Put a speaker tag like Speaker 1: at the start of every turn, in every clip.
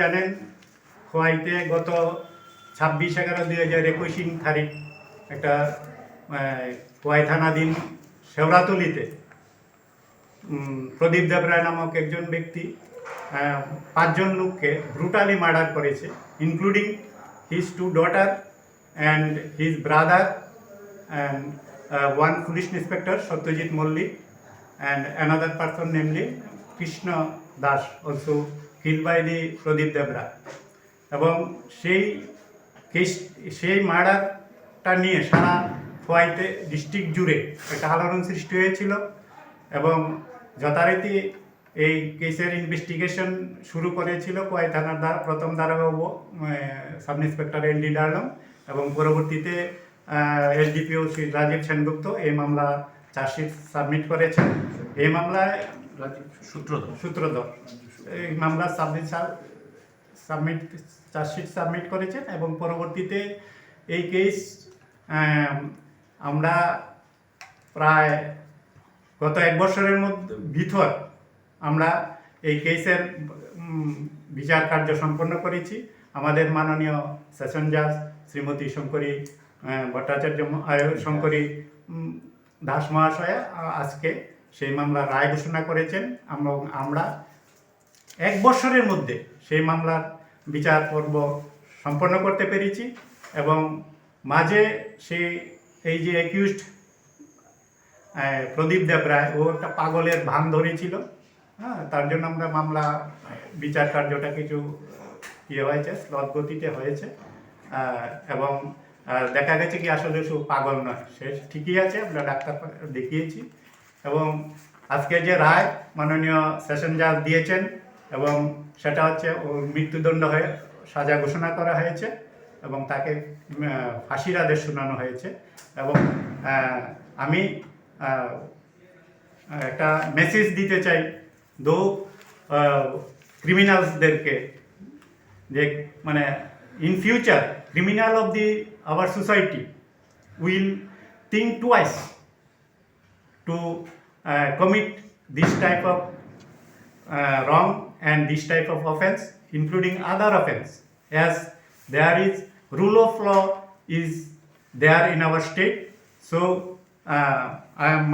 Speaker 1: জানেন খোয়াইতে গত 26/11/2021 তারিখ একটা খোয়াই থানাধীন শেওড়াতলিতে প্রদীপ দেবরায় নামক একজন ব্যক্তি 5 জন লোককে ব্রুটালি মার্ডার করেছে, including his 2 daughter and his brother and one police inspector Satyajit Mollik and another person namely Krishna Das also killed by the Pradib Debrai. এবং সেই মার্ডারটা নিয়ে সারা খোয়াইতে ডিস্ট্রিক্ট জুড়ে একটা আলোড়ন সৃষ্টি হয়েছিল এবং যথারীতি এই কেসের ইনভেস্টিগেশন শুরু করেছিল খোয়াই থানার প্রথম দারোগাবাবু সাব ইন্সপেক্টর এল.ডি. ডার্লং এবং পরবর্তীতে এসডিপিও শ্রী রাজীব সেনগুপ্ত এই মামলা চার্জশিট সাবমিট করেছেন। এই মামলায় সূত্রধর এই মামলা চার্জশিট সাবমিট করেছেন এবং পরবর্তীতে এই কেস আমরা প্রায় গত 1 বছরের ভিতর আমরা এই কেসের বিচার কার্য সম্পন্ন করেছি। আমাদের মাননীয় সেশন জাজ শ্রীমতী শঙ্করী ভট্টাচার্য শঙ্করী দাস মহাশয়া আজকে সেই মামলার রায় ঘোষণা করেছেন। আমরা 1 বছরের মধ্যে সেই মামলার বিচার পর্ব সম্পন্ন করতে পেরেছি এবং মাঝে এই যে অ্যাকিউজড প্রদীপ দেবরায় ও একটা পাগলের ভান ধরেছিল, তার জন্য আমরা মামলা বিচার কার্যটা কিছু হয়েছে, স্লথ গতিতে হয়েছে এবং দেখা গেছে কি আসলে শুধু পাগল নয়, সে ঠিকই আছে, আমরা ডাক্তার দেখিয়েছি এবং আজকে যে রায় মাননীয় সেশন জাজ দিয়েছেন এবং সেটা হচ্ছে ওর মৃত্যুদণ্ড হয়ে সাজা ঘোষণা করা হয়েছে এবং তাকে ফাঁসির আদেশ শোনানো হয়েছে এবং আমি একটা মেসেজ দিতে চাই ক্রিমিনালসদেরকে যে মানে in future criminal of our society will think twice to commit this type of wrong and this type of offense, including other offense, as there is rule of law is there in our state. So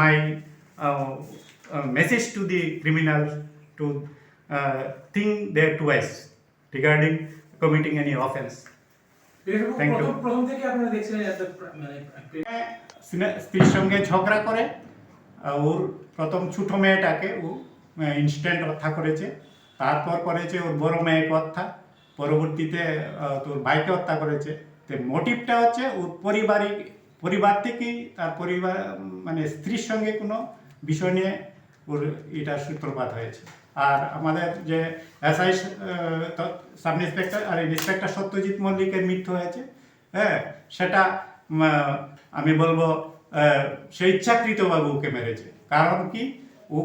Speaker 1: my message to the criminals to think their twice regarding committing any offense. Thank you. স্ত্রীর সঙ্গে ঝগড়া করে ওর প্রথম ছোট মেয়েটাকে ও instant হত্যা করেছে, তারপর করেছে ওর বড় মেয়েকে হত্যা, পরবর্তীতে তোর ভাইকে হত্যা করেছে। তো মোটিভটা হচ্ছে ওর পরিবার থেকেই তার পরিবার মানে স্ত্রীর সঙ্গে কোনো বিষয় নিয়ে ওর এটা সূত্রপাত হয়েছে। আর আমাদের যে এসআই সাব ইন্সপেক্টর আর ইন্সপেক্টর সত্যজিৎ মল্লিকের মৃত্যু হয়েছে, সেটা আমি বলবো সে ইচ্ছাকৃতভাবে ওকে মেরেছে। কারণ কি, ও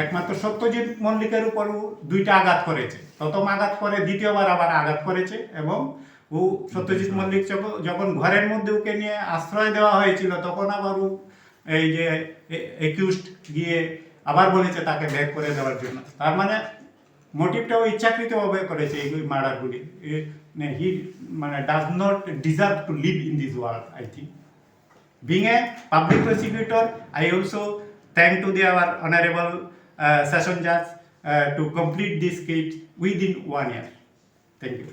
Speaker 1: একমাত্র সত্যজিৎ মল্লিকের উপর 2টা আঘাত করেছে, প্রথম আঘাত করে দ্বিতীয়বার আবার আঘাত করেছে এবং ও সত্যজিৎ মল্লিক যখন ঘরের মধ্যে ওকে নিয়ে আশ্রয় দেওয়া হয়েছিল তখন আবার ও এই যে অ্যাকিউজড গিয়ে আবার বলেছে তাকে ব্যাক করে দেওয়ার জন্য। তার মানে মোটিভটাও ইচ্ছাকৃতভাবে করেছে এই মার্ডারগুলি। হি মানে does not deserve two live in this world, I think. Being a public prosecutor, I also thank two our honorable session judge to complete this case within 1 year. Thank you.